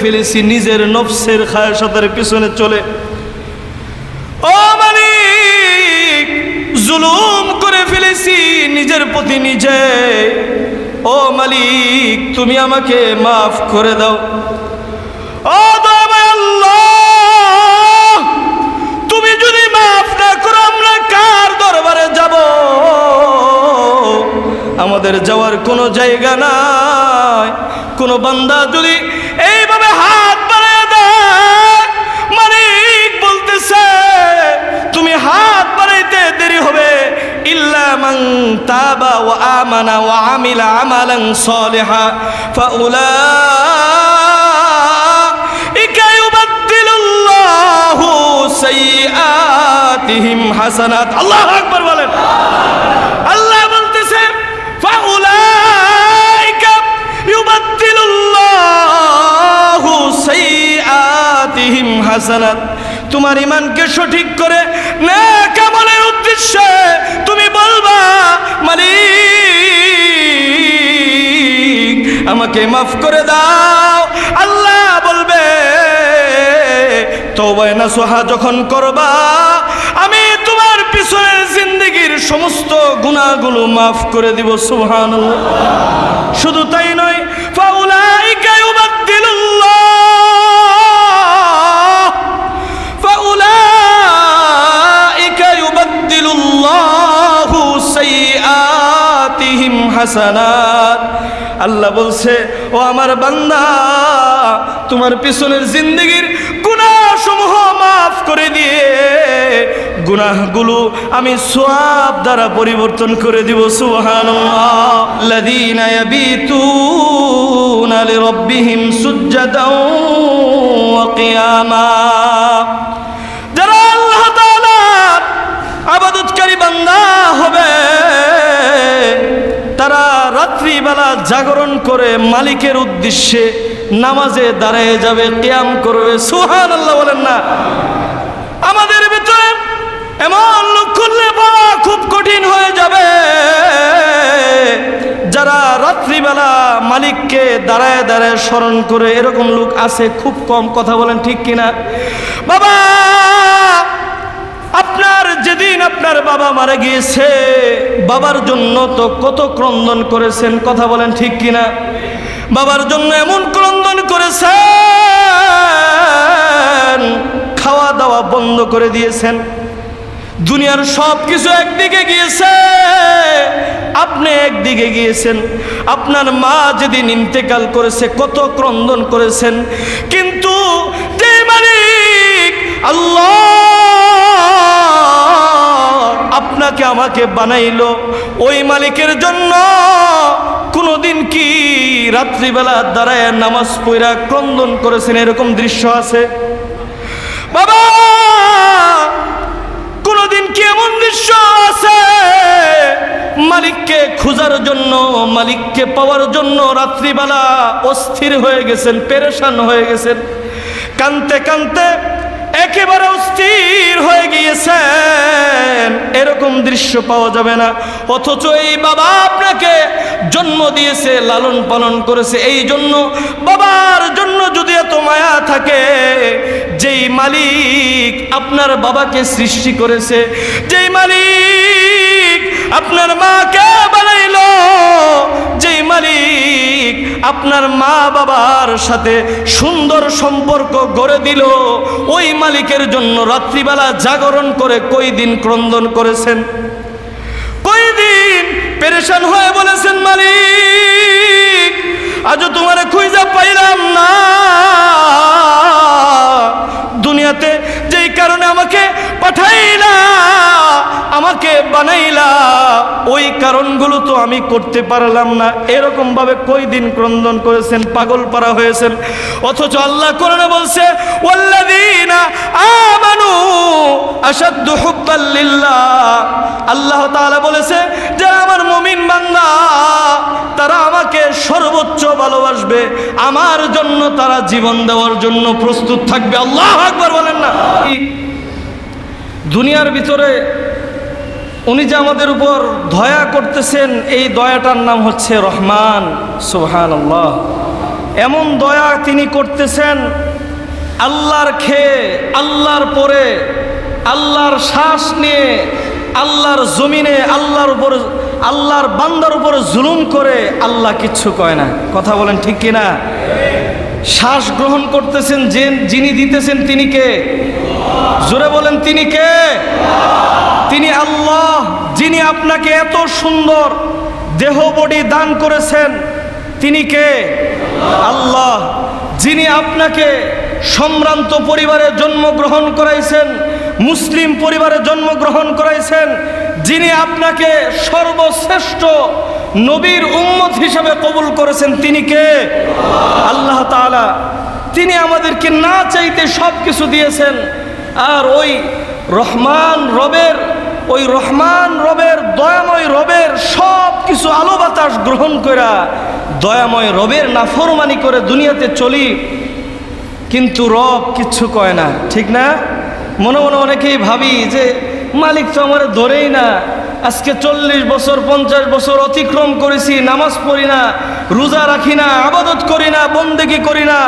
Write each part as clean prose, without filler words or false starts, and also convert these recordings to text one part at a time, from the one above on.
ফেলেছি নিজের নফসের খায়সাতের পিছনে চলে। ও মালিক, জুলুম করে ফেলেছি নিজের প্রতি নিজে। ও মালিক, তুমি আমাকে মাফ করে দাও। ও দয়াময় আল্লাহ, তুমি যদি মাফ না করো আমরা কার দরবারে যাব? আমাদের যাওয়ার কোনো জায়গা নাই। কোনো বান্দা যদি এইভাবে হাত বাড়িয়ে দেয়, মালিক বলতেছে তুমি হাত বাড়াইতে দেরি হবে। ইল্লা মান তাবা ওয়া আমানা ওয়া আমিলা আমালান সালিহা ফাউলাইকা ইউবাদদিলুল্লাহু সাইয়্যাতিহিম হাসানাত। আল্লাহু আকবার বলেন। আল্লাহ বলতেছে ফাউলাইকা ইউবাদদিলুল্লাহু সাইয়্যাতিহিম হাসানাত। তোমার ঈমানকে সঠিক করে নেক আমলের উদ্দেশ্যে তুমি বলবা মালিক আমাকে মাফ করে দাও। আল্লাহ বলবে তওবা নাসুহা যখন করবা আমি তোমার পিছনের জিন্দেগির সমস্ত গুনাহগুলো মাফ করে দিব। সুবহানাল্লাহ। শুধু তাই নয়, ফাউলাইকা ইউবাদদিলুল্লাহু সাইয়্যাতিহিম হাসানাত। আল্লাহ বলছে ও আমার বান্দা, তোমার পিছনের জিন্দেগির গুনাহসমূহ মাফ করে দিয়ে গুনাহগুলো আমি সওয়াব দ্বারা পরিবর্তন করে দিব। সুবহানাল্লাহ। লাযীনা ইয়াবিতুনা লিরাব্বিহিম সুজদান ওয়া কিয়ামা। যারা আল্লাহ তাআলার ইবাদতকারী বান্দা হবে তারা রাত্রিবেলা জাগরণ করে মালিকের উদ্দেশ্যে নামাজে দাঁড়িয়ে যাবে, কিয়াম করবে। সুবহানাল্লাহ বলেন না? আমাদের ভিতরে এমন লোক খুঁজলে পাওয়া খুব কঠিন হয়ে যাবে যারা রাত্রিবেলা মালিককে দাঁড়ায় দাঁড়ায় স্মরণ করে। এরকম লোক আছে খুব কম। কথা বলেন ঠিক কিনা? বাবা, আপনার যেদিন আপনার বাবা মারা গিয়েছে বাবার জন্য তো কত ক্রন্দন করেছেন। কথা বলেন ঠিক কিনা? বাবার জন্য এমন ক্রন্দন করেছেন, খাওয়া দাওয়া বন্ধ করে দিয়েছেন। দুনিয়ার সব কিছু একদিকে গিয়েছে, আপনি একদিকে গিয়েছেন। আপনার মা যেদিন ইন্তেকাল করেছে কত ক্রন্দন করেছেন। কিন্তু যে মালিক আল্লাহ আপনাকে আমাকে বানাইলো, ওই মালিকের জন্য কোনোদিন কি রাত্রিবেলা দাঁড়ায় নামাজ পড়া ক্রন্দন করেছেন? এরকম দৃশ্য আছে বাবা? কোনোদিন কি এমন দৃশ্য আছে মালিককে খোঁজার জন্য, মালিককে পাওয়ার জন্য রাত্রিবেলা অস্থির হয়ে গেছেন, পেরেশান হয়ে গেছেন, কাঁদতে কাঁদতে একেবারে অস্থির হয়ে গিয়েছেন? এরকম দৃশ্য পাওয়া যাবে না। অথচ এই বাবা আপনাকে জন্ম দিয়েছে, লালন পালন করেছে। এই জন্য বাবার জন্য যদি এত মায়া থাকে, যেই মালিক আপনার বাবাকে সৃষ্টি করেছে, যেই মালিক আপনার মাকে বানাইলো, যেই মালিক আপনার মা বাবার সাথে সুন্দর সম্পর্ক গড়ে দিল, ওই মালিকের জন্য রাত্রিবেলা জাগরণ করে কয়দিন ক্রন্দন করেছেন? কয়দিন পেরেশান হয়ে বলেছেন মালিক আজও তোমারে খুঁজা পাইলাম না। দুনিয়াতে যেই কারণে আমাকে পাঠাইলা, আমাকে বানাইলা, ওই কারণগুলো তো আমি করতে পারলাম না। এরকম ভাবে কয়দিন ক্রন্দন করেছেন, পাগল পারা হয়েছেন। অথচ আল্লাহ কোরআনে বলছে ওয়াল্লাযীনা আমানু আশাদ্দু হুব্বাল লিল্লাহ। আল্লাহ তাআলা বলেছে যারা আমার মুমিন বান্দা তারা আমাকে সর্বোচ্চ ভালোবাসবে, আমার জন্য তারা জীবন দেওয়ার জন্য প্রস্তুত থাকবে। আল্লাহু আকবার বলেন না? দুনিয়ার ভিতরে উনি যে আমাদের উপর দয়া করতেছেন, এই দয়াটার নাম হচ্ছে রহমান। সুবহানাল্লাহ। এমন দয়া তিনি করতেছেন, আল্লাহর খেয়ে, আল্লাহর পরে, আল্লাহর শ্বাস নিয়ে, আল্লাহর জমিনে আল্লাহর উপর, আল্লাহর বান্দার উপরে জুলুম করে আল্লাহ কিচ্ছু কয় না। কথা বলেন ঠিক কিনা? শ্বাস গ্রহণ করতেছেন যিনি দিতেছেন তিনি কে? জোরে বলেন তিনি কে? তিনি আল্লাহ। যিনি আপনাকে এত সুন্দর দেহ বডি দান করেছেন তিনি কে? আল্লাহ। যিনি আপনাকে সম্ভ্রান্ত পরিবারে জন্মগ্রহণ করাইছেন, মুসলিম পরিবারে জন্মগ্রহণ করাইছেন, যিনি আপনাকে সর্বশ্রেষ্ঠ নবীর উম্মত হিসেবে কবুল করেছেন তিনি কে? আল্লাহ তাআলা। তিনি আমাদেরকে না চাইতে সব কিছু দিয়েছেন। আর ওই রহমান রবের দয়াময় রবের সব কিছু আলো বাতাস গ্রহণ করা দয়াময় রবের নাফরমানি করে দুনিয়াতে চলি, কিন্তু রব কিচ্ছু কয় না। ঠিক না? মনে মনে অনেকেই ভাবি যে মালিক তো আমার ধরেই না, আজকে 40 বছর 50 বছর অতিক্রম করেছি, নামাজ পড়ি না, রোজা রাখি না, ইবাদত করি না, বন্দেগী করি না,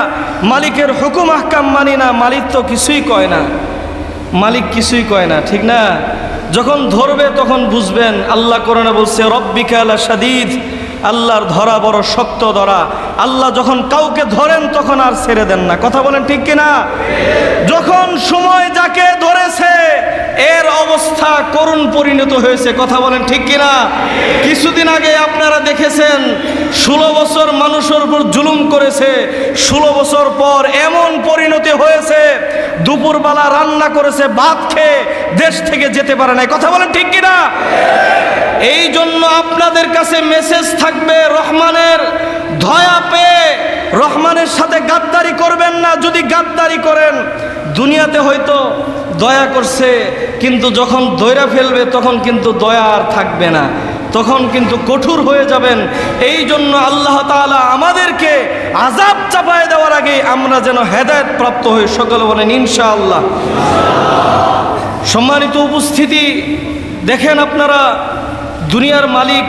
মালিকের হুকুম আহকাম মানি না, মালিক তো কিছুই কয় না, মালিক কিছুই কয় না। ঠিক না? যখন ধরবে তখন বুঝবেন। আল্লাহ কোরআনে বলছে রব্বিকা লাশাদীদ, আল্লাহর ধরা বড় শক্ত ধরা। আল্লাহ যখন কাউকে ধরেন তখন আর ছেড়ে দেন না। কথা বলেন ঠিক কিনা? যখন সময় যাকে ধরেছে এর অবস্থা করুণ পরিণত হয়েছে। কথা বলেন ঠিক কিনা? কিছুদিন আগে আপনারা দেখেছেন 16 বছর মানুষের উপর জুলুম করেছে, 16 বছর পর এমন পরিণতি হয়েছে দুপুরবেলা রান্না করেছে, ভাত খেয়ে দেশ থেকে যেতে পারে নাই। কথা বলেন ঠিক কিনা? এই জন্য আপনাদের কাছে মেসেজ থাকবে, রহমানের দয়া পেয়ে রহমানের সাথে গাদ্দারি করবেন না। যদি গাদ্দারি করেন দুনিয়াতে হয়তো দয়া করছে, কিন্তু যখন দয়া ফেলবে তখন কিন্তু দয়া আর থাকবে না, তখন কিন্তু কঠোর হয়ে যাবেন। এই জন্য আল্লাহ তাআলা আমাদেরকে আযাব চাপায় দেওয়ার আগে আমরা যেন হেদায়েত প্রাপ্ত হই। সকলে বলেন ইনশাআল্লাহ। সম্মানিত উপস্থিতি, দেখেন আপনারা, দুনিয়ার মালিক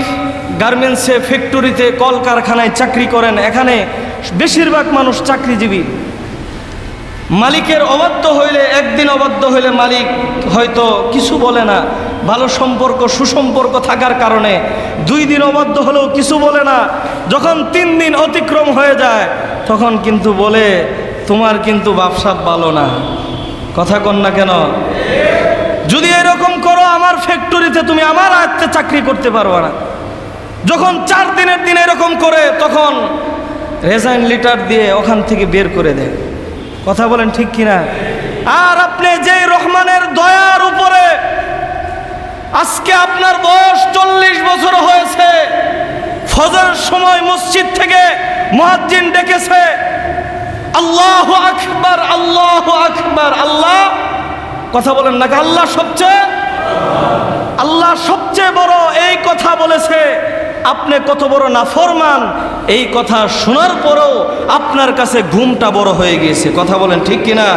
গার্মেন্টসে, ফ্যাক্টরিতে, কলকারখানায় চাকরি করেন, এখানে বেশিরভাগ মানুষ চাকরিজীবী। মালিকের অবাধ্য হইলে, একদিন অবাধ্য হইলে মালিক হয়তো কিছু বলে না, ভালো সম্পর্ক সুসম্পর্ক থাকার কারণে 2 দিন অবাধ্য হলেও কিছু বলে না। যখন 3 দিন অতিক্রম হয়ে যায় তখন কিন্তু বলে তোমার কিন্তু ব্যবসা ভালো না। কথা কন না কেন? যদি এরকম করো আমার ফ্যাক্টরিতে তুমি আমার আয়ত্তে চাকরি করতে পারবে না। যখন 4 দিনের দিন এরকম করে তখন রেজাইন লেটার দিয়ে ওখান থেকে বের করে দেয়। কথা বলেন ঠিক কিনা? আর আপনি যে রহমানের দয়ার উপরে আজকে আপনার বয়স 40 বছর হয়েছে, ফজরের সময় মসজিদ থেকে মুয়াজ্জিন ডেকেছে আল্লাহু আকবার, আল্লাহু আকবার। আল্লাহ, কথা বলেন না, আল্লাহ সবচেয়ে বড়, এই কথা বলেছে। আপনি কত বড় নাফরমান, এই কথা শোনার পরেও আপনার কাছে ঘুমটা বড় হয়ে গিয়েছে। কথা বলেন ঠিক কিনা?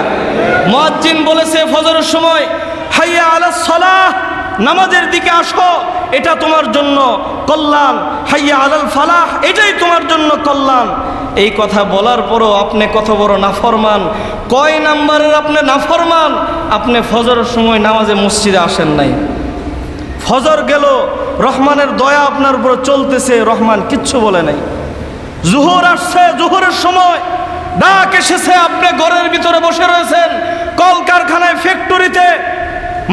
মুয়াজ্জিন বলেছে ফজরের সময় হাইয়া আলাস সালাহ, নামাজের দিকে আসো, এটা তোমার জন্য কল্যাণ। হাইয়া আলাল ফালাহ, এটাই তোমার জন্য কল্যাণ। এই কথা বলার পরও আপনি কত বড় নাফরমান। কয় নাম্বারের আপনি নাফরমান? আপনি ফজরের সময় নামাজে মসজিদে আসেন নাই। ফজর গেল, রহমানের দয়া আপনার উপর চলতেছে, রহমান কিচ্ছু বলে নাই। জোহর আসছে, জোহরের সময় ডাক এসেছে, আপনি ঘরের ভিতরে বসে রয়েছেন, কলকারখানায় ফ্যাক্টরিতে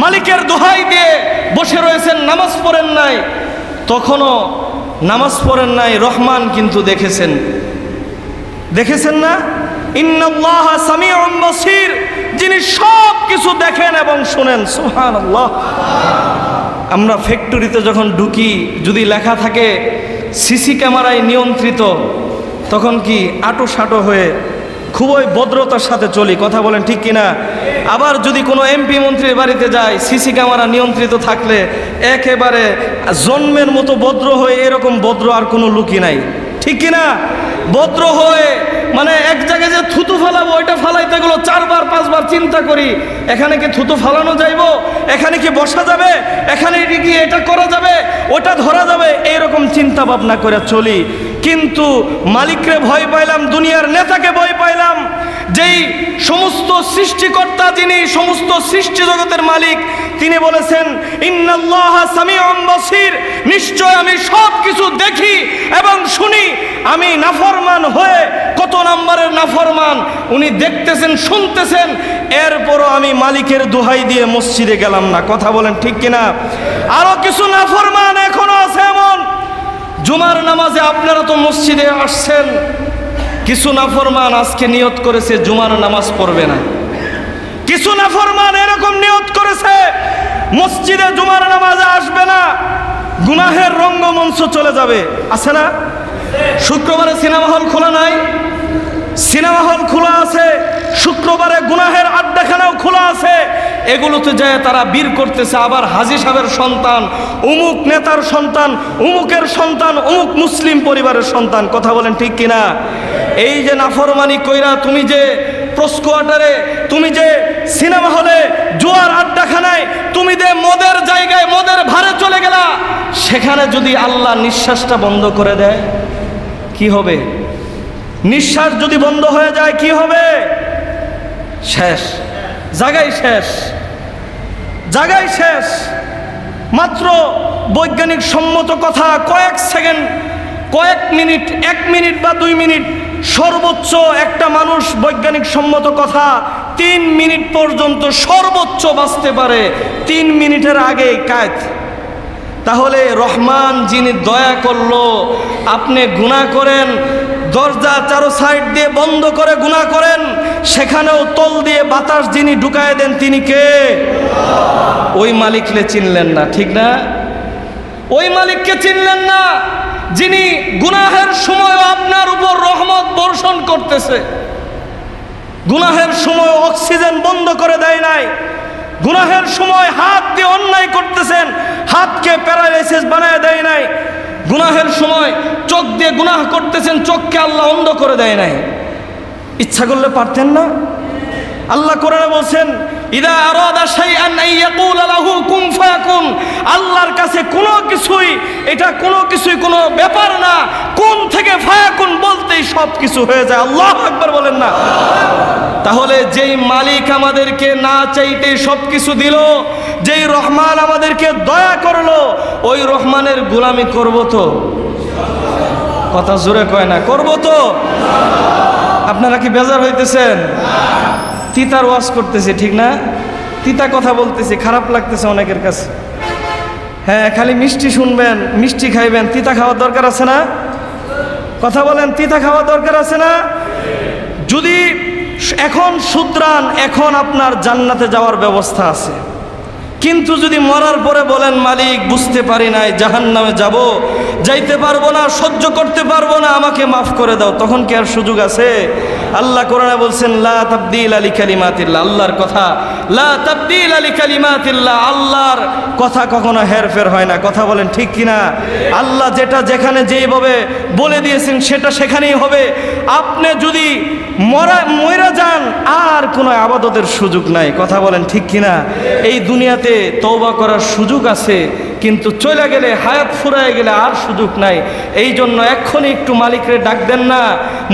মালিকের দোহাই দিয়ে বসে রয়েছেন, নামাজ পড়েন নাই। তখনও নামাজ পড়েন নাই, রহমান কিন্তু দেখেছেন না? ইন্নাল্লাহা সামিউন বাসীর, যিনি সব কিছু দেখেন এবং শুনেন। সুবহানাল্লাহ। আমরা ফ্যাক্টরিতে যখন ঢুকি, যদি লেখা থাকে সিসি ক্যামেরায় নিয়ন্ত্রিত, তখন কি আটো সাটো হয়ে খুবই ভদ্রতার সাথে চলি। কথা বলেন ঠিক কিনা? আবার যদি কোনো এমপি মন্ত্রীর বাড়িতে যায়, সিসি ক্যামেরা নিয়ন্ত্রিত থাকলে একেবারে জন্মের মতো ভদ্র হয়ে, এরকম ভদ্র আর কোনো লোকই নাই। ঠিক কিনা? ভদ্র হয়ে মানে এক জায়গায় যে থুতু ফালাবো, ওইটা ফালাইতে গেলো 4বার 5বার চিন্তা করি, এখানে কি থুতু ফালানো যাইব, এখানে কি বসা যাবে, এখানে কি এটা করা যাবে, ওটা ধরা যাবে, এইরকম চিন্তা ভাবনা করে চলি। কিন্তু মালিকরে ভয় পাইলাম, দুনিয়ার নেতাকে ভয় পাইলাম। যেই সমস্ত সৃষ্টিকর্তা, যিনি সমস্ত সৃষ্টি জগতের মালিক, তিনি বলেছেন ইন্নাল্লাহা সামিউন বাসীর, নিশ্চয় আমি সব কিছু দেখি এবং শুনি। আমি নাফরমান হয়ে কত নাম্বারের নাফরমান উনি দেখতেছেন, শুনতেছেন, এরপরও আমি মালিকের দোহাই দিয়ে মসজিদে গেলাম না। কথা বলেন ঠিক কিনা? আরো কিছু নাফরমান এখনো আছে এমন। জুমার নামাজে আপনারা তো মসজিদে আসছেন, কিছু নাফরমান আজকে নিয়ত করেছে জুমার নামাজ পড়বে না। কিছু নাফরমান এরকম নিয়ত করেছে মসজিদে জুমার নামাজে আসবে না, গুনাহের রঙ্গমঞ্চ চলে যাবে। আছে না? শুক্রবারে সিনেমা হল খোলা নাই? সিনেমা হল খোলা আছে। শুক্রবারে গুনাহের আড্ডাখানাও খোলা আছে। এগুলোতে যায় তারা বীর করতেছে। আবার হাজী সাহেবের সন্তান, অমুক নেতার সন্তান, অমুকের সন্তান, অমুক মুসলিম পরিবারের সন্তান। কথা বলেন ঠিক কিনা? এই যে নাফরমানি কইরা তুমি যে প্রস্কোয়ার্টারে, তুমি যে সিনেমা হলে, জুয়ার আড্ডাখানায়, তুমি যে মদের জায়গায়, মদের ভারে চলে গেলা, সেখানে যদি আল্লাহ নিঃশ্বাসটা বন্ধ করে দেয় কি হবে? নিঃশ্বাস যদি বন্ধ হয়ে যায় কি হবে? শেষ, জায়গায় শেষ, জায়গায় শেষ। মাত্র বৈজ্ঞানিক সম্মত কথা, কয়েক সেকেন্ড, কয়েক মিনিট, 1 মিনিট বা 2 মিনিট সর্বোচ্চ একটা মানুষ, বৈজ্ঞানিক সম্মত কথা 3 মিনিট পর্যন্ত সর্বোচ্চ বাঁচতে পারে। 3 মিনিটের আগে কায়েত। তাহলে রহমান যিনি দয়া করলো, আপনি গুনাহ করেন, দরজা চারো সাইড দিয়ে বন্ধ করে গুনাহ করেন, সেখানেও তল দিয়ে বাতাস যিনি ঢুকায় দেন তিনি কে? ওই মালিককে চিনলেন না, ঠিক না? ওই মালিককে চিনলেন না যিনি গুনাহের সময় আপনার উপর রহমত বর্ষণ করতেছে। গুনাহের সময় অক্সিজেন বন্ধ করে দেয় নাই। গুনাহের সময় হাত দিয়ে অন্যায় করতেছেন, হাতকে প্যারালাইসিস বানায় দেয় নাই। গুনাহের সময় চোখ দিয়ে গুনাহ করতেছেন, চোখকে আল্লাহ অন্ধ করে দেয় নাই। ইচ্ছা করলে পারতেন না? আল্লাহ কোরআনে বলছেন ইদা আরাদা শাইআন আন ইয়াকুলা লাহু কুন ফায়াকুন। আল্লাহর কাছে কোনো কিছুই, এটা কোনো কিছুই কোনো ব্যাপার না, কোন থেকে ফায়াকুন বলতেই সব কিছু হয়ে যায়। আল্লাহু আকবার বলেন না? তাহলে যেই মালিক আমাদেরকে না চাইতেই সব কিছু দিল, যেই রহমান আমাদেরকে দয়া করলো, ওই রহমানের গোলামি করব তো? কথা জোরে কয় না, করব তো? আপনারা কি বেজার হইতেছেন? তিতার ওয়াজ করতেছে, ঠিক না? তিতা কথা বলতেছে, খারাপ লাগতেছে অনেকের কাছে। হ্যাঁ, খালি মিষ্টি শুনবেন, মিষ্টি খাইবেন, তিতা খাওয়ার দরকার আছে না? কথা বলেন, তিতা খাওয়ার দরকার আছে না? যদি এখন শুধরান, এখন আপনার জান্নাতে যাওয়ার ব্যবস্থা আছে। কিন্তু যদি মরার পরে বলেন মালিক বুঝতে পারি নাই, জাহান্নামে যাব, যাইতে পারবো না, সহ্য করতে পারবো না, আমাকে মাফ করে দাও, তখন কি আর সুযোগ আছে? আল্লাহ কোরআনে বলছেন লা তাবদীলা লিকালিমাতিল্লাহ। আল্লাহর কথা লা তাবদীলা লিকালিমাতিল্লাহ। আল্লাহর কথা কখনো হেরফের হয় না। কথা বলেন ঠিক কিনা? আল্লাহ যেটা যেখানে যেইভাবে বলে দিয়েছেন সেটা সেখানেই হবে। আপনি যদি মরা যান, আর কোনো আবাদতের সুযোগ নাই। কথা বলেন ঠিক কিনা? এই দুনিয়াতে তওবা করার সুযোগ আছে, কিন্তু চলে গেলে, হায়াত ফুরায় গেলে আর সুযোগ নাই। এই জন্য এক্ষুনি একটু মালিকরে ডাক দেন না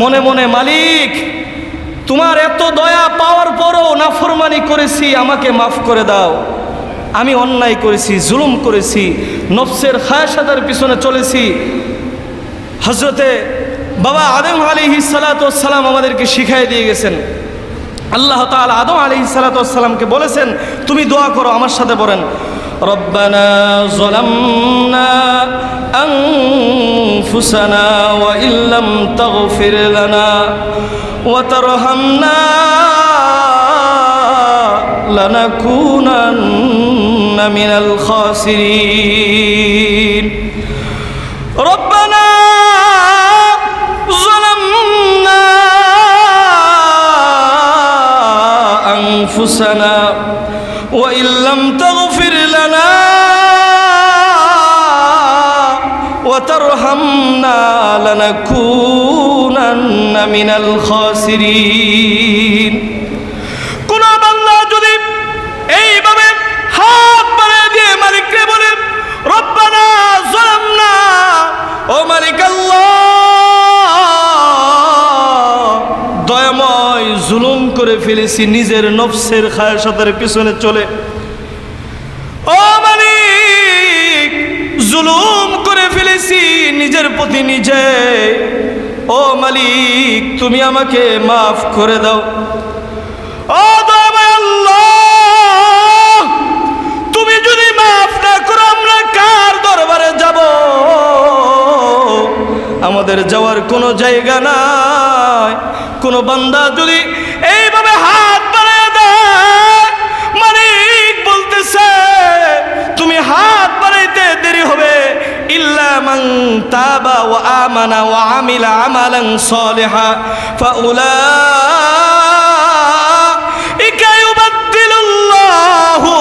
মনে মনে, মালিক তোমার এত দয়া পাওয়ার পরও নাফরমানি করেছি, আমাকে মাফ করে দাও। আমি অন্যায় করেছি, জুলুম করেছি, নফসের খায়াসাতের পিছনে চলেছি। হযরতে বাবা আদম আলাইহিস সালাতু ওয়াস সালাম আমাদেরকে শিখিয়ে দিয়ে গেছেন। আল্লাহ তাআলা আদম আলাইহিস সালাতু ওয়াস সালামকে বলেছেন তুমি দোয়া করো, আমার সাথে বলেন রব্বানা যালামনা আনফুসানা ওয়া ইল্লাম তাগফির লানা ওয়া তারহামনা লানাকুনান্না মিনাল খাসিরিন। রব্বানা যালামনা আনফুসানা ওয়া ইল্লাম তাগফির লানা ওয়া তারহামনা লানাকুনান্না মিনাল খাসিরিন। কোন বান্দা যদি এইভাবে হাত বাড়িয়ে দিয়ে মালিককে বলে রব্বানা যালামনা, ও মালিক আল্লাহ জুলুম করে ফেলেছি নিজের নফসের খায়সাতের পিছনে চলে। ও মালিক, জুলুম করে ফেলেছি নিজের প্রতি নিজে। ও মালিক, তুমি আমাকে মাফ করে দাও। ও দয়াময় আল্লাহ, তুমি যদি মাফ না করো আমরা কার দরবারে যাব? আমাদের যাওয়ার কোনো জায়গা নাই। কোনো বান্দা যদি এইভাবে হাত বাড়িয়ে দেয়, মালিক বলতেছে তুমি হাত বাড়াইতে দেরি হবে। ইল্লা মান তাবা ওয়া আমানা ওয়া আমিলা আমালান সালিহা ফাউলাইকা ইউবাদদিলুল্লাহু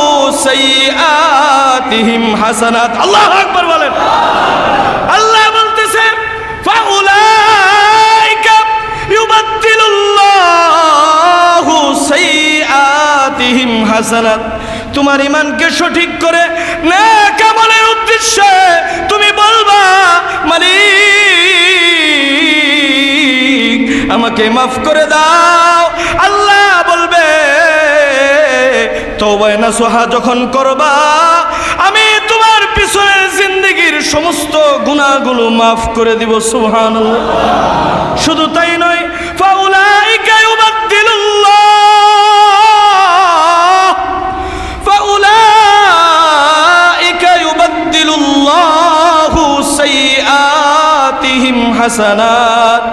সাইয়্যাতিহিম হাসানাত। আল্লাহু আকবার বলেন। আল্লাহ বলতেছে ফাউলাইকা ইউবাদদিলুল্লাহু সাইয়্যাতিহিম হাসানাত। তোমার ঈমানকে সঠিক করে নেক আমলের উদ্দেশ্যে তুমি বলবা মালিক আমাকে মাফ করে দাও। আল্লাহ বলবে তওবা নাসুহা যখন করবা আমি তোমার পিছনের জিন্দেগীর সমস্ত গুনাহগুলো মাফ করে দিব। সুবহানাল্লাহ। শুধু তাই নয়, ফাউলাইকা ইউবাদদিলুল্লাহু সাইয়্যাতিহিম হাসানাত।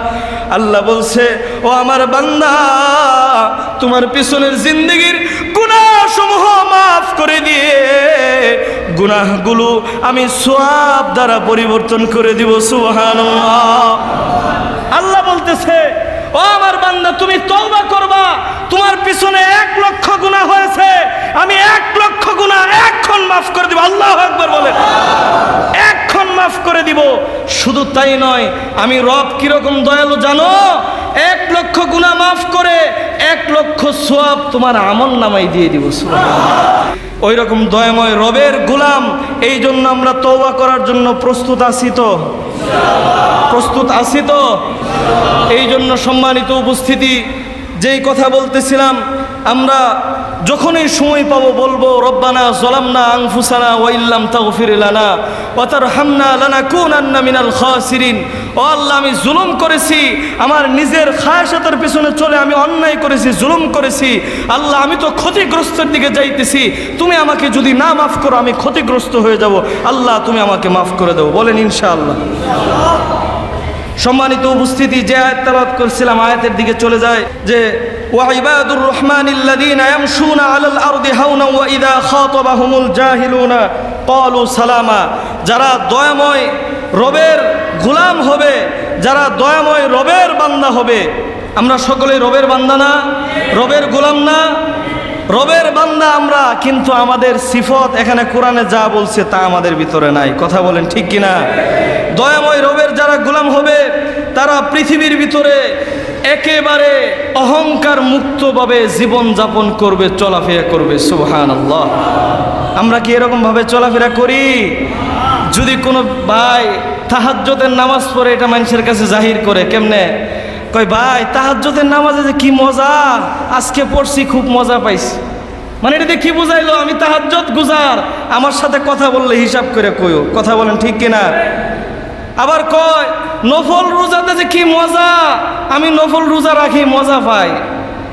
আল্লাহ বলছে ও আমার বান্দা, তোমার পিছনের জিন্দেগীর গুনাহসমূহ মাফ করে দিয়ে গুনাহগুলো আমি সওয়াব দ্বারা পরিবর্তন করে দিব। সুবহানাল্লাহ। আল্লাহ বলতেছে ও আমার বান্দা, তুমি তওবা করবা, তোমার পিছনে 1 লক্ষ গুনাহ হয়েছে, আমি 1 লক্ষ গুনাহ এক্ষণ মাফ করে দিব। আল্লাহু আকবার বলেন। এক্ষণ মাফ করে দিব। শুধু তাই নয়, আমি রব কিরকম দয়ালু জানো? 1 লক্ষ গুনাহ মাফ করে 1 লক্ষ সওয়াব তোমার আমলনামায় দিয়ে দিব। সুবহানাল্লাহ। ওই রকম দয়াময় রবের গোলাম। এই জন্য আমরা তওবা করার জন্য প্রস্তুত আছি তো? প্রস্তুত আছি তো? এই জন্য সম্মানিত উপস্থিতি, যেই কথা বলতেছিলাম, আমরা যখনই সময় পাবো বলবো রব্বানা যালামনা আনফুসানা ওয়া ইল্লাম তাগফির লানা ওয়া তারহামনা লানাকুনান্না মিনাল খাসিরিন। ও আল্লাহ, আমি জুলুম করেছি, আমার নিজের খায়সাতের পিছনে চলে আমি অন্যায় করেছি, জুলুম করেছি। আল্লাহ, আমি তো ক্ষতিগ্রস্তের দিকে যাইতেছি, তুমি আমাকে যদি না মাফ করো আমি ক্ষতিগ্রস্ত হয়ে যাব। আল্লাহ, তুমি আমাকে মাফ করে দাও। বলেন ইনশাআল্লাহ। সম্মানিত উপস্থিতি, যে আয়াত তেলাওয়াত করছিলাম আয়াতের দিকে চলে যায় যে ওয়াইবাদুর রহমানিল্লাযীনা ইয়ামশুনা আলাল আরদি হাওনা ওয়া ইযা খাতাবাহুমুল জাহিলুনা ক্বালু সালামা। যারা দয়াময় রবের গোলাম হবে, যারা দয়াময় রবের বান্দা হবে, আমরা সকলেই রবের বান্দা না? রবের গোলাম না? রবের বান্দা আমরা, কিন্তু আমাদের সিফত এখানে কোরআনে যা বলছে তা আমাদের ভিতরে নাই। কথা বলেন ঠিক কিনা? দয়াময় রবের যারা গোলাম হবে তারা পৃথিবীর ভিতরে একেবারে অহংকার মুক্তভাবে জীবন যাপন করবে, চলাফেরা করবে। সুবহানাল্লাহ। আমরা কি এরকম ভাবে চলাফেরা করি? যদি কোনো ভাই তাহাজ্জুদের নামাজ পড়ে এটা মানুষের কাছে জাহির করে, কেমনে কয় ভাই তাহাজ্জুদের নামাজে যে কি মজা, আজকে পড়ছি খুব মজা পাইছি, মানে এটা কি বুঝাইলো? আমি তাহাজ্জুদ গুজার, আমার সাথে কথা বললে হিসাব করে কইও। কথা বলেন ঠিক কিনা? আবার কয় নফল রোজাতে যে কি মজা, আমি নফল রোজা রাখি, মজা পাই।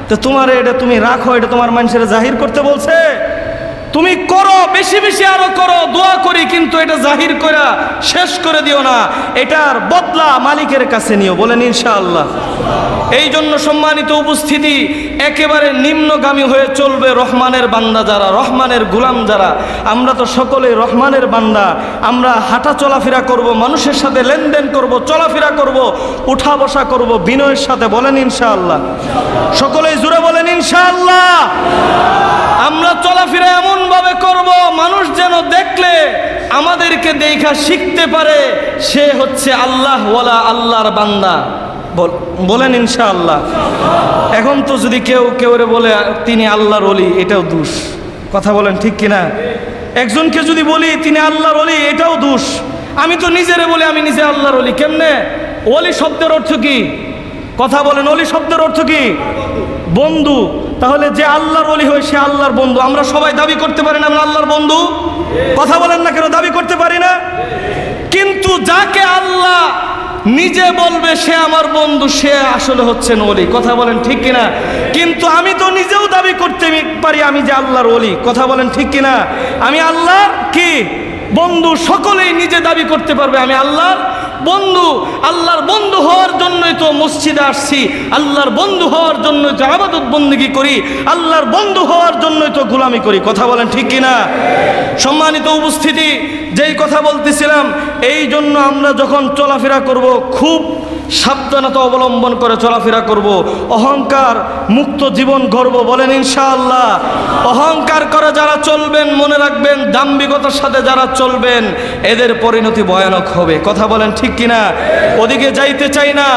তো তোমার এটা তুমি রাখো, এটা তোমার মানুষের জাহির করতে বলছে? তুমি করো, বেশি বেশি আরো করো, দোয়া করি, কিন্তু এটা জাহির করা শেষ করে দিও না। এটার বদলা মালিকের কাছে নিও। বলেন ইনশাআল্লাহ। এই জন্য সম্মানিত উপস্থিতি, একেবারে নিম্নগামী হয়ে চলবে রহমানের বান্দা যারা, রহমানের গোলাম যারা। আমরা তো সকলেই রহমানের বান্দা। আমরা হাঁটা চলাফেরা করব, মানুষের সাথে লেনদেন করব, চলাফেরা করব, উঠা বসা করব বিনয়ের সাথে। বলেন ইনশাআল্লাহ। সকলেই জুড়ে বলেন ইনশাআল্লাহ। আমরা চলাফেরা এমন ভাবে করব মানুষ যেন দেখলে আমাদেরকে দেখা শিখতে পারে সে হচ্ছে আল্লাহ ওয়ালা, আল্লাহর বান্দা। বলেন ইনশাআল্লাহ। এখন তো যদি কেউ কেউরে বলে তিনি আল্লাহর ওলি, এটাও দোষ। কথা বলেন ঠিক কিনা? একজনকে যদি বলি তিনি আল্লাহর ওলি, এটাও দোষ। আমি তো নিজেরে বলি আমি নিজে আল্লাহর ওলি। কেমনে? ওলি শব্দের অর্থ কি? কথা বলেন, ওলি শব্দের অর্থ কি? বন্ধু। তাহলে যে আল্লাহর ওলি হয় সে আল্লাহর বন্ধু। আমরা সবাই দাবি করতে পারি না আমরা আল্লাহর বন্ধু? কথা বলেন না কেন, দাবি করতে পারি না? কিন্তু যাকে আল্লাহ নিজে বলবে সে আমার বন্ধু, সে আসলে হচ্ছেন ওলি। কথা বলেন ঠিক কিনা? কিন্তু আমি তো নিজেও দাবি করতে পারি আমি যে আল্লাহর ওলি। কথা বলেন ঠিক কিনা? আমি আল্লাহর কি বন্ধু। সকলেই নিজে দাবি করতে পারবে আমি আল্লাহর বন্ধু। আল্লাহর বন্ধু হওয়ার জন্যই তো মসজিদে আসছি, আল্লাহর বন্ধু হওয়ার জন্যই তো ইবাদত বন্দেগী করি, আল্লাহর বন্ধু হওয়ার জন্যই তো গোলামি করি। কথা বলেন ঠিক কিনা? সম্মানিত উপস্থিতি, যেই কথা বলতেছিলাম, এই জন্য আমরা যখন চলাফেরা করব খুব সাবধানতা অবলম্বন করে চলাফেরা করব। অহংকার মুক্ত জীবন গর্ব বলেন ইনশাআল্লাহ। অহংকার করে যারা চলবেন মনে রাখবেন, দাম্ভিকতার সাথে যারা চলবেন এদের পরিণতি ভয়ানক হবে। কথা বলেন ঠিক কিনা? ওদিকে যাইতে চাই না।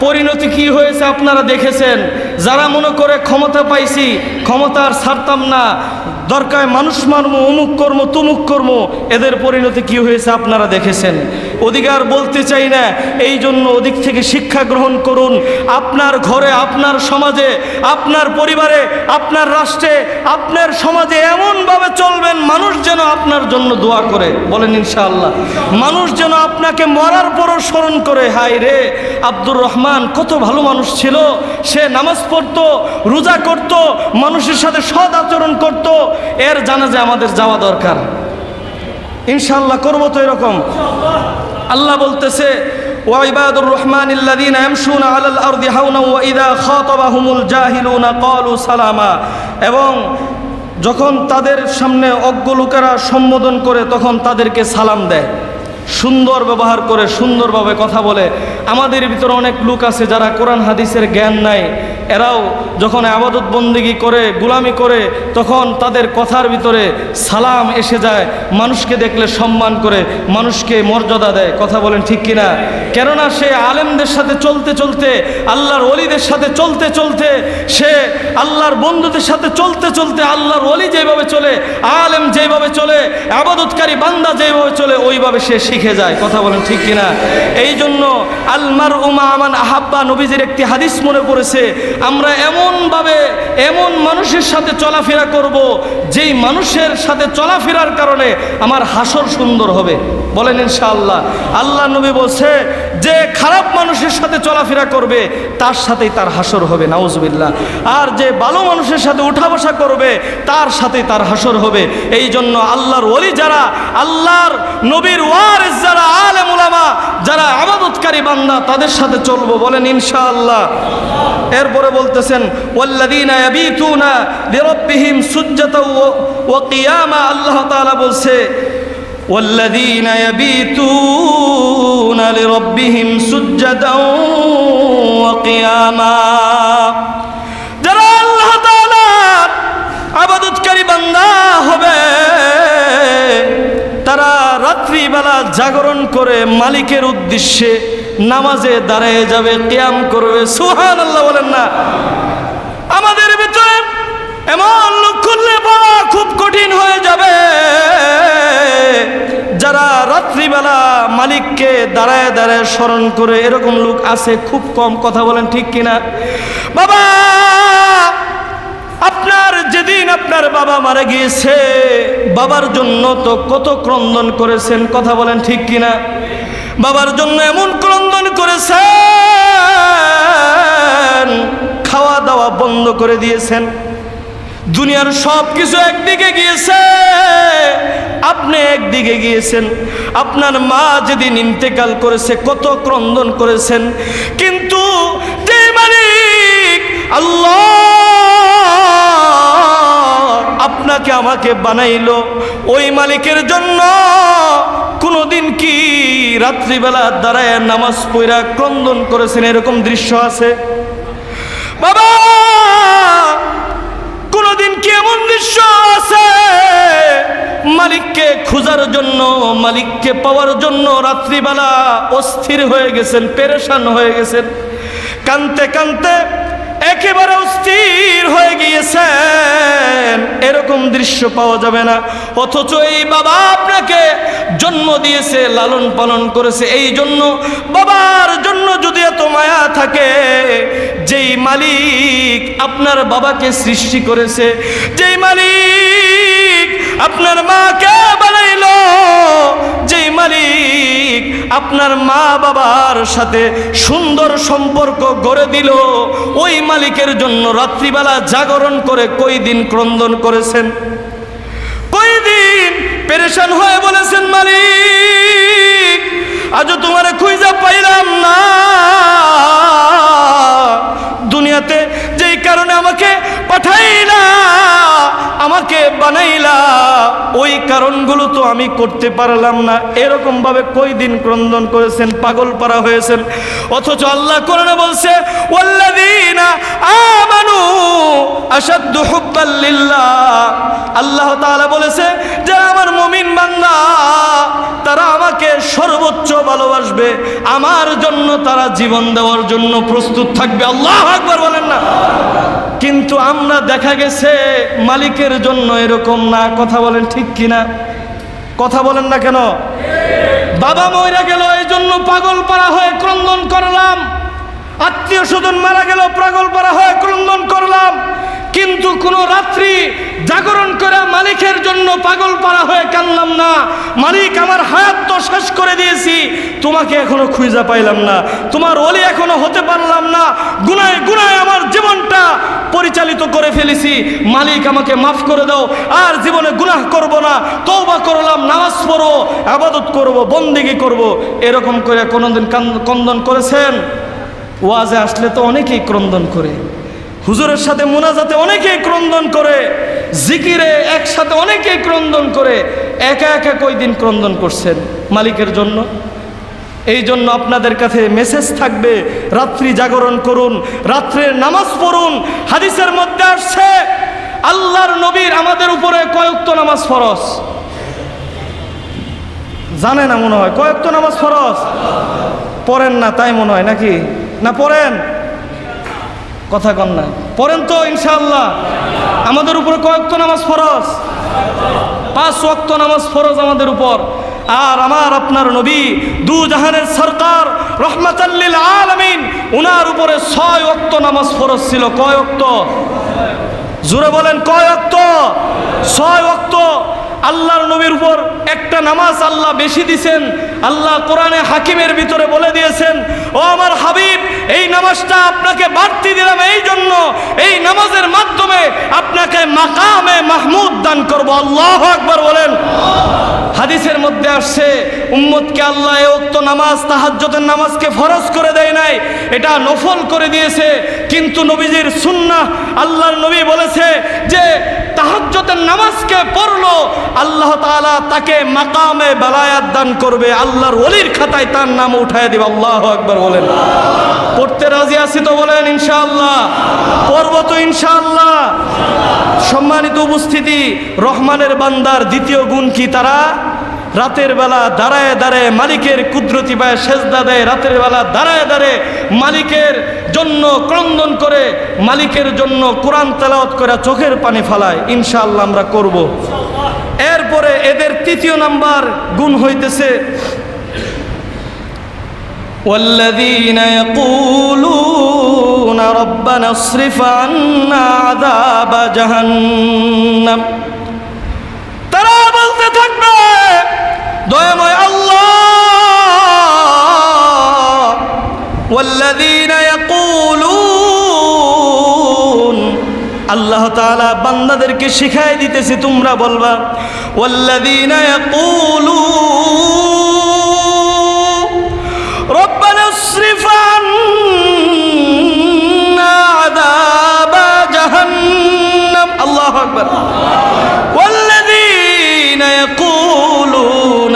পরিণতি কি হয়েছে আপনারা দেখেছেন। যারা মনে করে ক্ষমতা পাইছি, ক্ষমতার ছাড়তাম না, দরকার মানুষ মারমো, অমুক কর্ম তুমুক কর্ম, এদের পরিণতি কি হয়েছে আপনারা দেখেছেন। ওদিকে আর বলতে চাই না। এই জন্য ওদিক থেকে শিক্ষা গ্রহণ করুন। আপনার ঘরে, আপনার সমাজে, আপনার পরিবারে, আপনার রাষ্ট্রে, আপনার সমাজে এমনভাবে চলবেন মানুষ যেন আপনার জন্য দোয়া করে। বলেন ইনশাআল্লাহ। মানুষ যেন আপনাকে মরার পরও স্মরণ করে, হায় রে আব্দুর রহমান কত ভালো মানুষ ছিল, সে নামাজ পড়তো, রোজা করত, মানুষের সাথে সৎ আচরণ করত। এর জানাজা আমাদের যাওয়া দরকার। ইনশাআল্লাহ করবো তো এরকম। আল্লাহ বলতেছে ওয়াইবাদুর রহমানিল্লাযীনা ইয়ামশুনা আলাল আরদি হাওনা ওয়া ইযা খাতাবাহুমুল জাহিলুনা ক্বালু সালামা। এবং যখন তাদের সামনে অজ্ঞ লোকেরা সম্বোধন করে তখন তাদেরকে সালাম দেয়, সুন্দর ব্যবহার করে, সুন্দরভাবে কথা বলে। আমাদের ভিতরে অনেক লোক আছে যারা কোরআন হাদিসের জ্ঞান নাই, এরাও যখন ইবাদত বন্দেগী করে, গোলামি করে, তখন তাদের কথার ভিতরে সালাম এসে যায়। মানুষকে দেখলে সম্মান করে, মানুষকে মর্যাদা দেয়। কথা বলেন ঠিক কিনা? কেননা সে আলেমদের সাথে চলতে চলতে, আল্লাহর ওলিদের সাথে চলতে চলতে, সে আল্লাহর বন্ধুদের সাথে চলতে চলতে, আল্লাহর ওলি যেভাবে চলে, আলেম যেভাবে চলে, ইবাদতকারী বান্দা যেভাবে চলে, ওইভাবে সে শিখে যায়। কথা বলেন ঠিক কিনা? এই জন্য আলমার উমা আমান আহাব্বা, নবীজির একটি হাদিস মনে পড়েছে। আমরা এমনভাবে এমন মানুষের সাথে চলাফেরা করব, যেই মানুষের সাথে চলাফেরার কারণে আমার হাসর সুন্দর হবে। বলেন ইনশাআল্লাহ। আল্লাহ নবী বলছে যে খারাপ মানুষের সাথে চলাফেরা করবে তার সাথেই তার হাসর হবে, নাউজুবিল্লাহ। আর যে ভালো মানুষের সাথে উঠা বসা করবে তার সাথেই তার হাসর হবে। এই জন্য আল্লাহর ওলি যারা, আল্লাহর নবীর ওয়ারিস যারা, আলেম উলামা যারা, ইবাদতকারী বান্দা, তাদের সাথে চলবো। বলেন ইনশাআল্লাহ। এরপরে বলতেছেন ওয়াল্লাযীনা ইয়াবিতুনা লিরাব্বিহিম সুজদাতাও ওয়া কিয়ামা। আল্লাহ তাআলা বলছে ওয়াল্লাযীনা ইয়াবিতুনা লিরাব্বিহিম সুজদাতাও ওয়া কিয়ামা। যারা আল্লাহ তাআলার ইবাদতকারী বান্দা হবে তারা রাত্রিবেলা জাগরণ করে মালিকের উদ্দেশ্যে নামাজে দাঁড়িয়ে যাবে, কিয়াম করবে। সুবহানাল্লাহ বলেন না? আমাদের ভিতরে এমন লোক খুললে পাওয়া খুব কঠিন হয়ে যাবে যারা রাত্রিবেলা মালিককে দাঁড়ায় দাঁড়ায় স্মরণ করে। এরকম লোক আছে খুব কম। কথা বলেন ঠিক কিনা? বাবা, আপনার যেদিন আপনার বাবা মারা গিয়েছে, বাবার জন্য তো কত ক্রন্দন করেছেন। কথা বলেন ঠিক কিনা? বাবার জন্য এমন ক্রন্দন করেছেন, খাওয়া দাওয়া বন্ধ করে দিয়েছেন, দুনিয়ার সব কিছু একদিকে গিয়েছে, আপনি একদিকে গিয়েছেন। আপনার মা যেদিন ইন্তেকাল করেছে কত ক্রন্দন করেছেন। কিন্তু যে মালিক আল্লাহ আপনাকে আমাকে বানাইলো, ওই মালিকের জন্য কোনদিন কি রাত্রিবেলা দাঁড়ায় নামাজ পড়া ক্রন্দন করেছেন? এরকম দৃশ্য আছে বাবা? কোনদিন কি এমন দৃশ্য আছে মালিককে খোঁজার জন্য, মালিককে পাওয়ার জন্য রাত্রিবেলা অস্থির হয়ে গেছেন, পেরেশান হয়ে গেছেন, কাঁদতে কাঁদতে একেবারে অস্থির হয়ে গিয়েছেন? এরকম দৃশ্য পাওয়া যাবে না। অথচ এই বাবা আপনাকে জন্ম দিয়েছে, লালন পালন করেছে। এই জন্য বাবার জন্য যদি এত মায়া থাকে, যেই মালিক আপনার বাবাকে সৃষ্টি করেছে, যেই মালিক আপনার মাকে বানাইলো, যেই মালিক আপনার মা বাবার সাথে সুন্দর সম্পর্ক গড়ে দিল, ওই মালিকের জন্য রাত্রিবেলা জাগরণ করে কয়দিন ক্রন্দন করেছেন, কয়দিন পেরেশান হয়ে বলেছেন, মালিক আজও তোমারে খুঁজা পাইলাম না। দুনিয়াতে যেই কারণে আমাকে পাঠাইলা, আমাকে বানাইলা, ওই কারণগুলো তো আমি করতে পারলাম না। এরকম ভাবে কয়দিন ক্রন্দন করেছেন, পাগল পারা হয়েছেন। অথচ আল্লাহ কোরআনে বলছে, ওয়াল্লাযীনা আমানু আশাদ্দু হুব্বাল লিল্লাহ। আল্লাহ তাআলা বলেছে, যারা আমার মুমিন বান্দা তারা আমাকে সর্বোচ্চ ভালোবাসবে, আমার জন্য তারা জীবন দেওয়ার জন্য প্রস্তুত থাকবে। আল্লাহু আকবার বলেন না। কিন্তু আমরা দেখা গেছে মালিকের জন্য এরকম না। কথা বলেন ঠিক কিনা? কথা বলেন না কেন? বাবা মইরা গেল এই জন্য পাগল পারা হয়ে ক্রন্দন করলাম, আত্মীয় স্বজন মারা গেল পাগল পারা হয়ে ক্রন্দন করলাম, কিন্তু কোন রাত্রি জাগরণ করে মালিকের জন্য পাগল পারা হয়ে কাঁদলাম না। মালিক আমার হায়াত তো শেষ করে দিয়েছি, তোমাকে এখনো খুঁজে পাইলাম না, তোমার ওলি এখনো হতে পারলাম না, গুনায় গুনায় আমার জীবনটা পরিচালিত করে ফেলেছি, মালিক আমাকে মাফ করে দাও, আর জীবনে গুনাহ করব না, তওবা করলাম, নামাজ পড়ব, ইবাদত করব, বন্দেগী করব। এরকম করে কোনোদিন ক্রন্দন করেছেন? ওয়াজে আসলে তো অনেকেই ক্রন্দন করে, হুজুরের সাথে মুনাজাতে অনেকেই ক্রন্দন করে, জিকিরে একসাথে অনেকেই ক্রন্দন করে। একা একা কয়দিন ক্রন্দন করছেন মালিকের জন্য? এই জন্য আপনাদের কাছে মেসেজ থাকবে, রাত্রি জাগরণ করুন, রাত্রের নামাজ পড়ুন। হাদিসের মধ্যে আসছে আল্লাহর নবীর আমাদের উপরে কয় ওয়াক্ত নামাজ ফরজ জানে না মনে হয়? কয় ওয়াক্ত নামাজ ফরজ পড়েন না তাই মনে হয়, নাকি? না পড়েন? কথা কন না, পড়েন তো ইনশাআল্লাহ। আমাদের উপরে কয় ওয়াক্ত নামাজ ফরজ? 5 ওয়াক্ত নামাজ ফরজ আমাদের উপর। আর আমার আপনার নবী দু জাহানের সরকার রহমাতাল লিল আলামিন, উনার উপরে 6 ওয়াক্ত নামাজ ফরজ ছিল। কয় ওয়াক্ত? জোরে বলেন, কয় ওয়াক্ত? 6 ওয়াক্ত। আল্লাহর নবীর উপর একটা নামাজ আল্লাহ বেশি দিয়েছেন। আল্লাহ কোরআনে হাকিমের ভিতরে বলে দিয়েছেন, ও আমার হাবিব, এই নামাজটা আপনাকে বাড়তি দিলাম এই জন্য, এই নামাজের মাধ্যমে আপনাকে মাকামে মাহমুদ দান করব। আল্লাহু আকবার বলেন। হাদিসের মধ্যে আসছে, উম্মতকে আল্লাহ এই ওয়াক্ত নামাজ, তাহাজ্জুদের নামাজকে ফরজ করে দেয় নাই, এটা নফল করে দিয়েছে। কিন্তু নবীজির সুন্নাহ, আল্লাহর নবী বলেছে যে তাহাজ্জুদের নামাজকে পড়লো, আল্লাহ তাআলা তাকে মাকামে বালায়াত দান করবে, আল্লাহর ওলির খাতায় তার নাম উঠায় দিবে। আল্লাহু আকবার বলেন। পড়তে রাজি আছি তো বলেন ইনশাআল্লাহ? পড়ব তো ইনশাআল্লাহ? সম্মানিত উপস্থিতি, রহমানের বান্দার দ্বিতীয় গুণ কি? তারা রাতের বেলা দাঁড়ায় দাঁড়ায় মালিকের কুদরতি পায়ে সেজদা দেয়, রাতের বেলা দাঁড়ায় দাঁড়ায় মালিকের জন্য ক্রন্দন করে, মালিকের জন্য কোরআন তেলাওয়াত করে চোখের পানি ফালায়। ইনশাআল্লাহ আমরা করব। এরপরে এদের তৃতীয় নাম্বার গুণ হইতেছে, والذين يقولون ربنا اصرف عنا عذاب جهنم। তারা বলতে থাকবে, দয়াময় আল্লাহ, والذين يقولون, আল্লাহ তাআলা বান্দাদেরকে শিখাই দিতেছে, তোমরা বলবা, والذين يقولون ربنا اصرف عنا عذاب جهنم। الله أكبر। والذين يقولون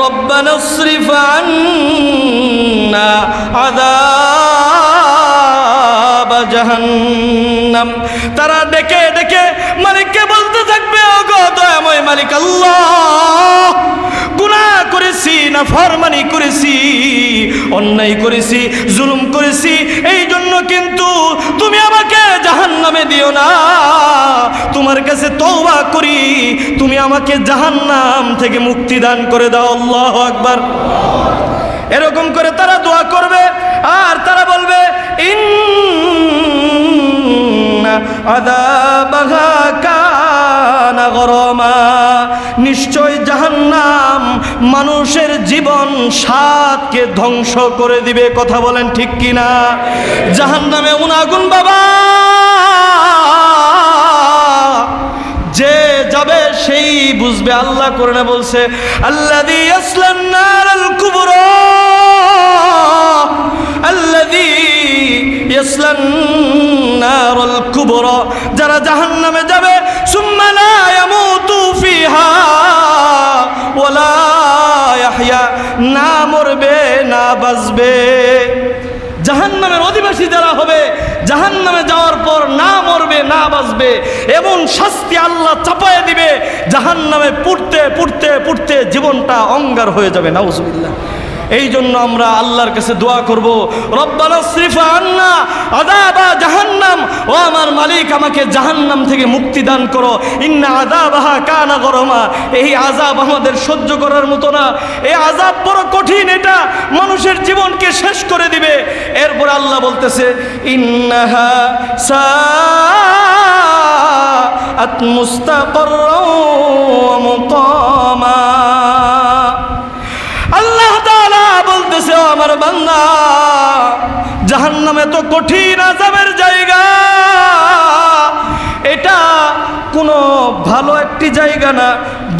ربنا اصرف عنا عذاب جهنم। তারা ডেকে ডেকে মালিককে বলতে থাকবে, ওগো দয়াময় মালিক আল্লাহ, গুনাহ করেছি, নাফরমানি করেছি, অন্যায় করেছি, জুলুম করেছি, এই জন্য কিন্তু তুমি আমাকে জাহান্নামে দিও না। তোমার কাছে তওবা করি, তুমি আমাকে জাহান্নাম থেকে মুক্তি দান করে দাও। আল্লাহু আকবার। এরকম করে তারা দোয়া করবে আর তারা বলবে ইন্না আযাবাহা কানা গরামা, নিশ্চয় জাহান্নাম মানুষের জীবন স্বাদকে ধ্বংস করে দিবে। কথা বলেন ঠিক কিনা? জাহান্নামে এমন আগুন বাবা, যে যাবে সেই বুঝবে। আল্লাহ কোরআনে বলছে আল্লাযী ইয়াসলান নারাল কুবরা, আল্লাযী ইয়াসলান নারাল কুবরা, যারা জাহান্নামে যাবে সুম্মা লা ইয়ামুতু ফিহা ওয়ালা ইয়াহইয়া, না মরবে না বাঁচবে। জাহান্নামের অধিবাসী যারা হবে, জাহান্নামে যাওয়ার পর না মরবে না বাঁচবে, এমন শাস্তি আল্লাহ চাপায় দিবে, জাহান্নামে পুড়তে পুড়তে পুড়তে জীবনটা অঙ্গার হয়ে যাবে। নাউজুবিল্লাহ। এই জন্য আমরা আল্লাহর কাছে দোয়া করব, রব্বানা সরিফ আন্না আযাবা জাহান্নাম, ও আমার মালিক আমাকে জাহান্নাম থেকে মুক্তি দান করো। ইন্না আযাবাহা কানা গরামা, এই আযাব আমাদের সহ্য করার মতো না, এই আযাব বড় কঠিন, এটা মানুষের জীবনকে শেষ করে দিবে। এরপর আল্লাহ বলতেছে ইন্নাহা সাআত মুস্তাকাররা ওয়া মুকামা। আল্লাহ তাআলা বলতেছে ও আমার বান্দা, জাহান্নাম এত কঠিন আযাবের জায়গা, এটা কোনো ভালো একটি জায়গা না,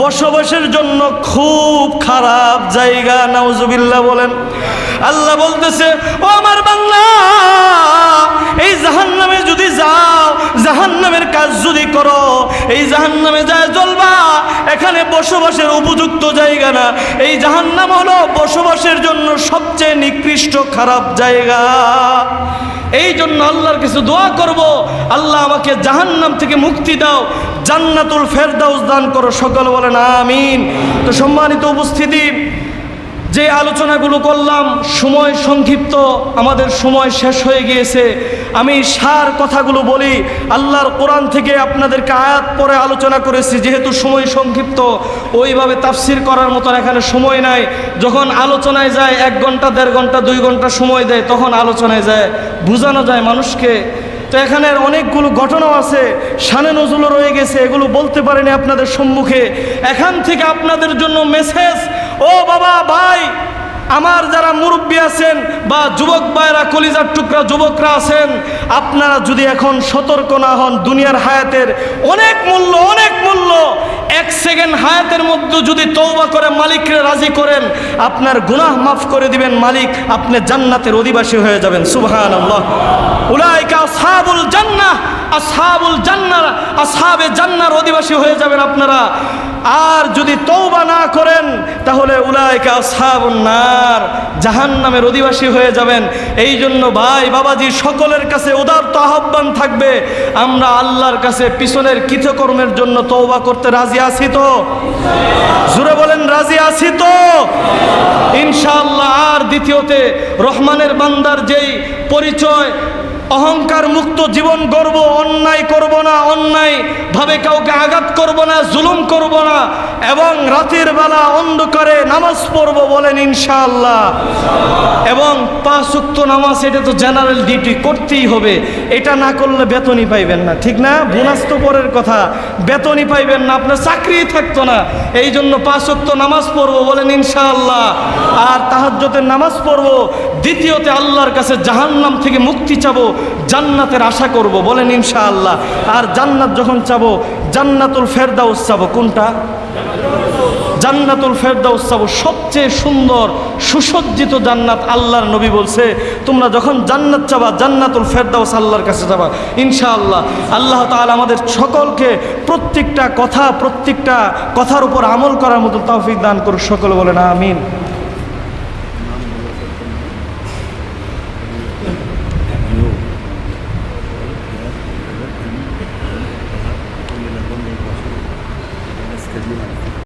বসবাসের জন্য খুব খারাপ জায়গা। নাউজুবিল্লাহ বলেন। আল্লাহ বলতেছে ও আমার বান্দা, এই জাহান্নামে যদি যাও, জাহান্নামের কাজ যদি করো, এই জাহান্নামে যায় জ্বলবা, এখানে বসবাসের উপযুক্ত জায়গা না। এই জাহান্নাম হলো বসবাসের জন্য সবচেয়ে নিকৃষ্ট খারাপ জায়গা। এই জন্য আল্লাহর কাছে দোয়া করব, আল্লাহ আমাকে জাহান্নাম থেকে মুক্তি দাও, জান্নাতুল ফেরদাউস দান করো। সকল বলেন আমিন। তো সম্মানিত উপস্থিতি, যে আলোচনাগুলো করলাম, সময় সংক্ষিপ্ত, আমাদের সময় শেষ হয়ে গিয়েছে। আমি সার কথাগুলো বলি, আল্লাহর কোরআন থেকে আপনাদেরকে আয়াত পরে আলোচনা করেছি, যেহেতু সময় সংক্ষিপ্ত, ওইভাবে তাফসির করার মতন এখানে সময় নাই। যখন আলোচনায় যায় 1 ঘন্টা 1.5 ঘন্টা 2 ঘন্টা সময় দেয়, তখন আলোচনায় যায়, বোঝানো যায় মানুষকে। তো এখানে অনেকগুলো ঘটনাও আছে, শানে নজরুলও রয়ে গেছে, এগুলো বলতে পারেনি আপনাদের সম্মুখে। এখান থেকে আপনাদের জন্য মেসেজ, ও বাবা ভাই, আমার যারা মুরব্বী আছেন বা যুবক ভাইরা, কলিজার টুকরা যুবকরা আছেন, আপনারা যদি এখন সতর্ক না হন, দুনিয়ার হায়াতের অনেক মূল্য, অনেক মূল্য। 1 সেকেন্ড হায়াতের মধ্যে যদি তওবা করে মালিককে রাজি করেন, আপনার গুনাহ মাফ করে দিবেন মালিক, আপনি জান্নাতের অধিবাসী হয়ে যাবেন। সুবহানাল্লাহ। উলাইকা আসহাবুল জান্নাহ, আসহাবুল জান্নাহ, আসহাবে জান্নার অধিবাসী হয়ে যাবেন আপনারা। আর যদি তওবা না করেন, তাহলে উলাইকা আসহাবুন নার, জাহান্নামের অধিবাসী হয়ে যাবেন। এই জন্য ভাই বাবাজি সকলের কাছে উদারত আহ্বান থাকবে, আমরা আল্লাহর কাছে পিছনের কৃতকর্মের জন্য তওবা করতে রাজি আছি তো? জোরে বলেন রাজি আছি তো? ইনশাআল্লাহ। আর দ্বিতীয়তে, রহমানের বান্দার যেই পরিচয়, অহংকার মুক্ত জীবন গড়ব, অন্যায় করব না, অন্যায় ভাবে কাউকে আঘাত করব না, জুলুম করব না, এবং রাতের বেলা অন্ধকারে নামাজ পড়ব, বলেন ইনশাআল্লাহ। এবং 5 ওয়াক্ত নামাজ, এটা তো জেনারেল ডিউটি, করতেই হবে। এটা না করলে বেতনই পাইবেন না, ঠিক না? বোনাস তো পরের কথা, বেতনই পাইবেন না, আপনার চাকরি থাকতো না। এই জন্য 5 ওয়াক্ত নামাজ পড়ব, বলেন ইনশাআল্লাহ। আর তাহাজ্জুদের নামাজ পড়ব। দ্বিতীয়তে, আল্লাহর কাছে জাহান্নাম থেকে মুক্তি চাবো, জান্নাতের আশা করব, বলেন ইনশাআল্লাহ। আর জান্নাত যখন চাবো, জান্নাতুল ফেরদাউস চাবো। কোনটা? জান্নাতুল ফেরদাউস চাবো, সবচেয়ে সুন্দর সুসজ্জিত জান্নাত। আল্লাহর নবী বলছে, তোমরা যখন জান্নাত চাবা, জান্নাতুল ফেরদাউস আল্লাহর কাছে যাবা ইনশাআল্লাহ। আল্লাহ তাআলা আমাদের সকলকে প্রত্যেকটা কথার উপর আমল করার মতো তৌফিক দান করুন। সকলে বলেন আমিন।